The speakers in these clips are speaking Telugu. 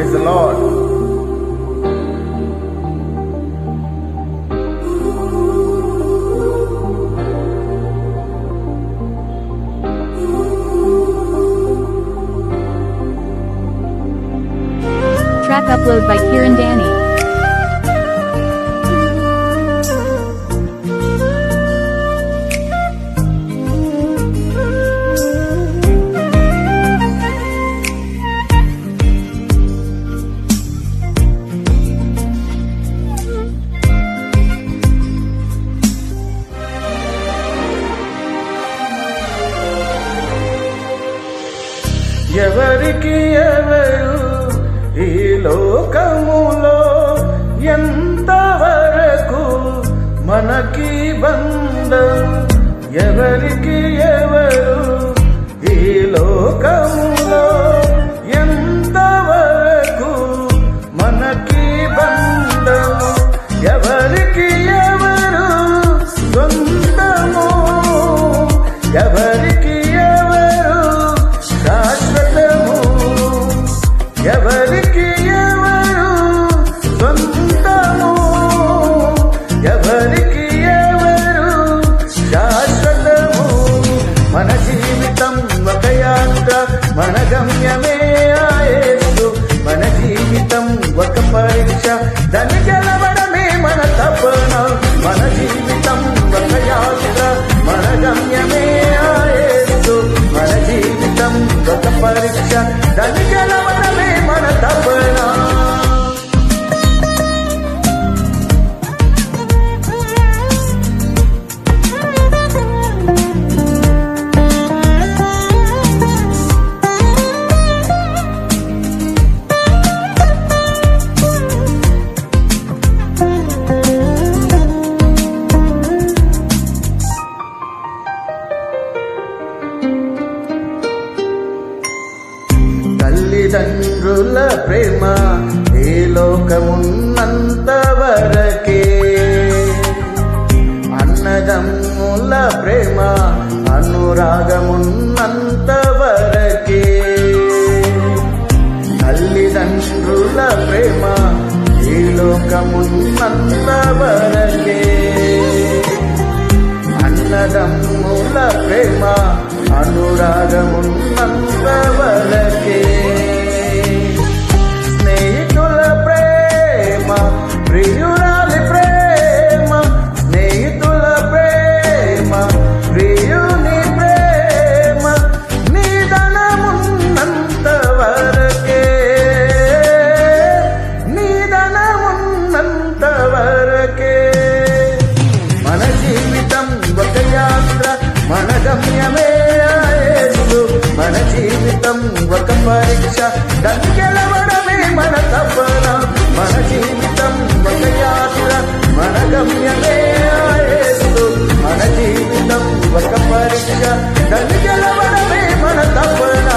Praise the lord. Track upload by Kiran Danny. ఎవరికి ఎవరు ఈ లోకములో ఎంతవరకు మనకి బంధం? ఎవరికి ఎవరు ఈ లోకములో ఎంతవరకు మనకి బంధం? ఎవరికి ఎవరు సొంతము? ఎవరికి ఎవరు శాశ్వతము? ఎవరికి ఎవరు సొంతము? ఎవరికి ఎవరు శాశ్వతము? మన జీవితం ఒక యాత్ర, మన గమ్యమే యేసు. మన జీవితం ఒక పరీక్ష, దాన్ని గెలవడమే మన తపన. మన జీవితం ఒక యాత్ర, మన గమ్యమే యేసు. మన జీవితం ఒక పరీక్ష, దాన్ని గెలవడమే మన తపన. తల్లిదండ్రుల ప్రేమ ఈ లోకమున్నంత వరకే. అన్నదమ్ముల ప్రేమ అనురాగమున్నంత వరకే. తల్లిదండ్రుల ప్రేమ ఈ లోకమున్నంత వరకే. అన్నదమ్ముల ప్రేమ అనురాగమున్నంత వరకే. స్నేహితుల ప్రేమ, ప్రియురాలి ప్రేమ, స్నేహితుల ప్రేమ, ప్రియుని ప్రేమ నిధనమున్నంత వరకే. నిధనమున్నంత వరకే. మన జీవితం ఒక యాత్ర, మన గమ్యమే యేసు. మన జీవితం ఒక పరీక్ష, దాన్ని గెలవడమే మన తపన. మన జీవితం ఒక యాత్ర, మన గమ్యమే యేసు. మన జీవితం ఒక పరీక్ష, దాన్ని గెలవడమే మన తపన.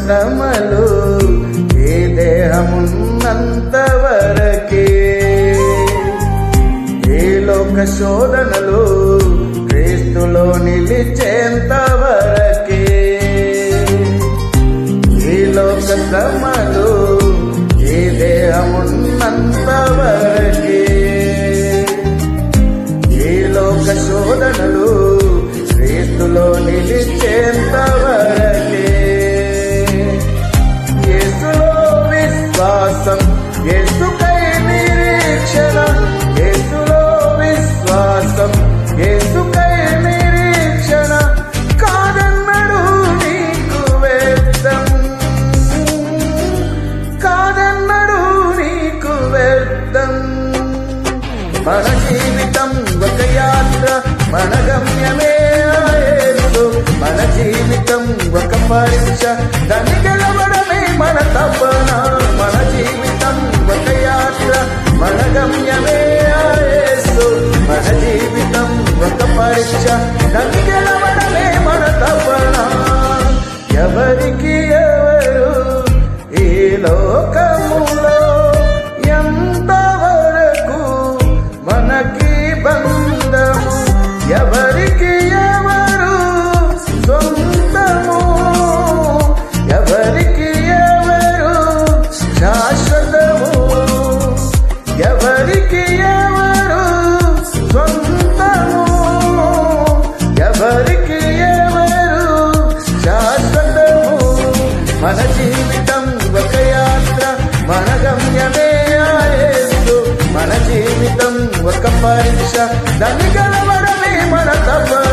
శ్రమలు ఏ దేహమున్నంత వరకే. ఏ లోక శోధనలు క్రీస్తులో నిలిచేంత వరకే. ఈ లోక శ్రమలు ఏ దేహమున్నంత వరకే. ఈ లోక శోధనలు క్రీస్తులో నిలిచేంత వరకే. యేసులో విశ్వాసం, యేసుకై నిరీక్షణ, యేసులో విశ్వాసం, యేసు పరీక్ష, దాన్ని గెలవడమే మన తపన. మన జీవితం ఒక యాత్ర, మన గమ్యమే ఆ యేసు. మన జీవితం ఒక పరీక్ష, దాన్ని గెలవడమే మన తపన. ఎవరికి ఎవరు ఈ లోకములో ఎంతవరకు మనకి బంధము, ఎవరికి ఎవరు సొంతము, ఎవరికి ఎవరు శాశ్వతము, ఎవరికి ఎవరు సొంతము, ఎవరికి ఎవరు శాశ్వతము. మన జీవితం ఒక యాత్ర, మన గమ్యమే ఆ యేసు. మన జీవితం ఒక పరీక్ష, దాన్ని గెలవడమే మన తపన.